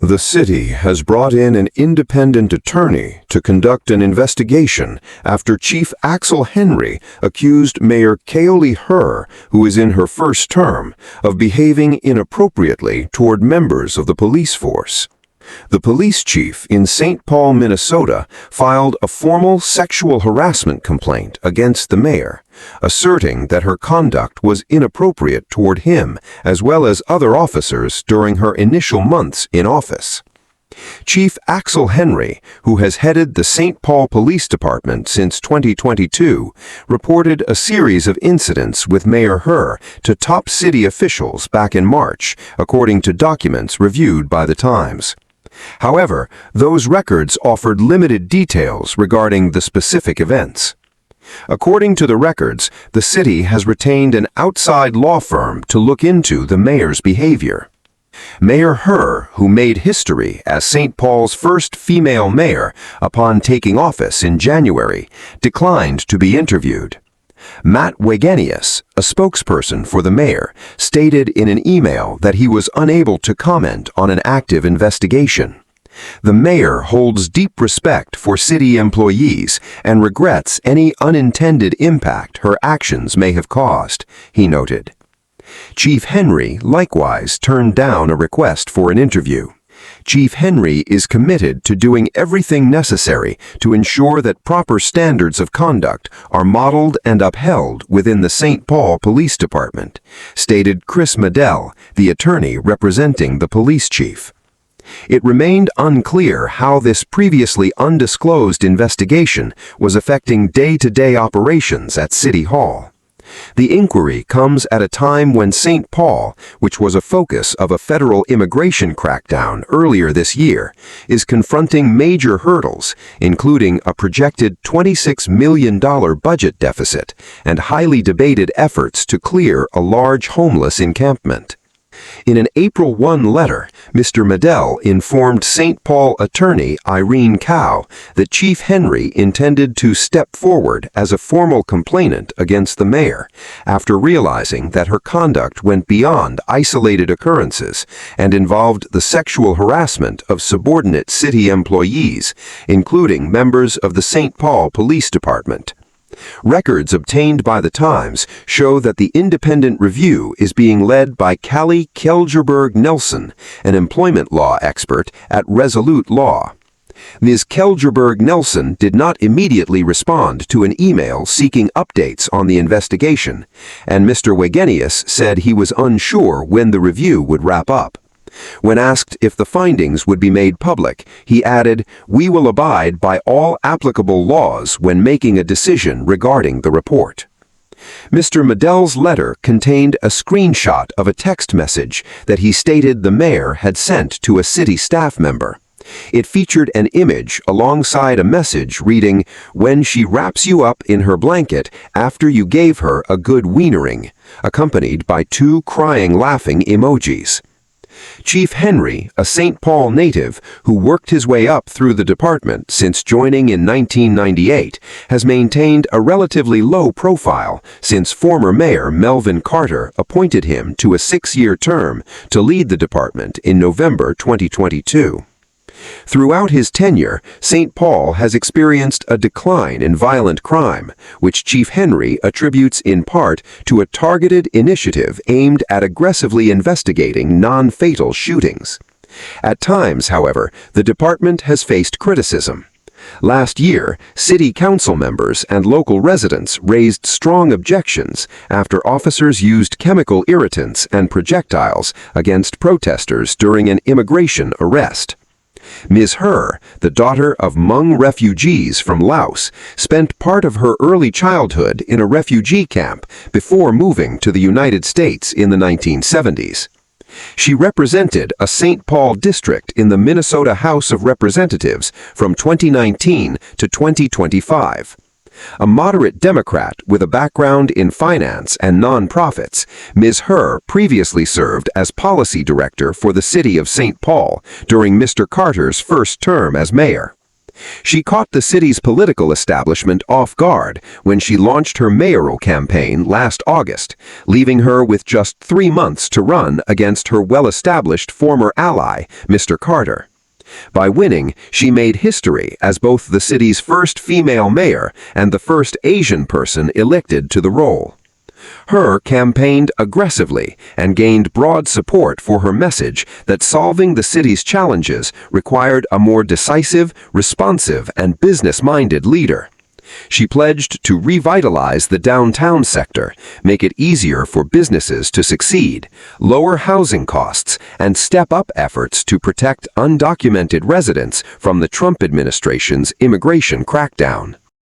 The city has brought in an independent attorney to conduct an investigation after Chief Axel Henry accused Mayor Kaohly Her, who is in her first term, of behaving inappropriately toward members of the police force. The police chief in St. Paul, Minnesota, filed a formal sexual harassment complaint against the mayor, asserting that her conduct was inappropriate toward him as well as other officers during her initial months in office. Chief Axel Henry, who has headed the St. Paul Police Department since 2022, reported a series of incidents with Mayor Her to top city officials back in March, according to documents reviewed by The Times. However, those records offered limited details regarding the specific events. According to the records, the city has retained an outside law firm to look into the mayor's behavior. Mayor Her, who made history as St. Paul's first female mayor upon taking office in January, declined to be interviewed. Matt Wegenius, a spokesperson for the mayor, stated in an email that he was unable to comment on an active investigation. The mayor holds deep respect for city employees and regrets any unintended impact her actions may have caused, he noted. Chief Henry likewise turned down a request for an interview. Chief Henry is committed to doing everything necessary to ensure that proper standards of conduct are modeled and upheld within the St. Paul Police Department, stated Chris Medell, the attorney representing the police chief. It remained unclear how this previously undisclosed investigation was affecting day-to-day operations at City Hall. The inquiry comes at a time when St. Paul, which was a focus of a federal immigration crackdown earlier this year, is confronting major hurdles, including a projected $26 million budget deficit and highly debated efforts to clear a large homeless encampment. In an April 1 letter, Mr. Medell informed St. Paul attorney Irene Kao that Chief Henry intended to step forward as a formal complainant against the mayor after realizing that her conduct went beyond isolated occurrences and involved the sexual harassment of subordinate city employees, including members of the St. Paul Police Department. Records obtained by The Times show that the independent review is being led by Callie Kjelgerberg-Nelson, an employment law expert at Resolute Law. Ms. Kjelgerberg-Nelson did not immediately respond to an email seeking updates on the investigation, and Mr. Wegenius said he was unsure when the review would wrap up. When asked if the findings would be made public, he added, "We will abide by all applicable laws when making a decision regarding the report." Mr. Medell's letter contained a screenshot of a text message that he stated the mayor had sent to a city staff member. It featured an image alongside a message reading, "When she wraps you up in her blanket after you gave her a good wienering," accompanied by 2 crying laughing emojis. Chief Henry, a St. Paul native who worked his way up through the department since joining in 1998, has maintained a relatively low profile since former Mayor Melvin Carter appointed him to a 6-year term to lead the department in November 2022. Throughout his tenure, St. Paul has experienced a decline in violent crime, which Chief Henry attributes in part to a targeted initiative aimed at aggressively investigating non-fatal shootings. At times, however, the department has faced criticism. Last year, city council members and local residents raised strong objections after officers used chemical irritants and projectiles against protesters during an immigration arrest. Ms. Her, the daughter of Hmong refugees from Laos, spent part of her early childhood in a refugee camp before moving to the United States in the 1970s. She represented a St. Paul district in the Minnesota House of Representatives from 2019 to 2025. A moderate Democrat with a background in finance and nonprofits, Ms. Her previously served as policy director for the city of St. Paul during Mr. Carter's first term as mayor. She caught the city's political establishment off guard when she launched her mayoral campaign last August, leaving her with just 3 months to run against her well-established former ally, Mr. Carter. By winning, she made history as both the city's first female mayor and the first Asian person elected to the role. Her campaigned aggressively and gained broad support for her message that solving the city's challenges required a more decisive, responsive, and business-minded leader. She pledged to revitalize the downtown sector, make it easier for businesses to succeed, lower housing costs, and step up efforts to protect undocumented residents from the Trump administration's immigration crackdown.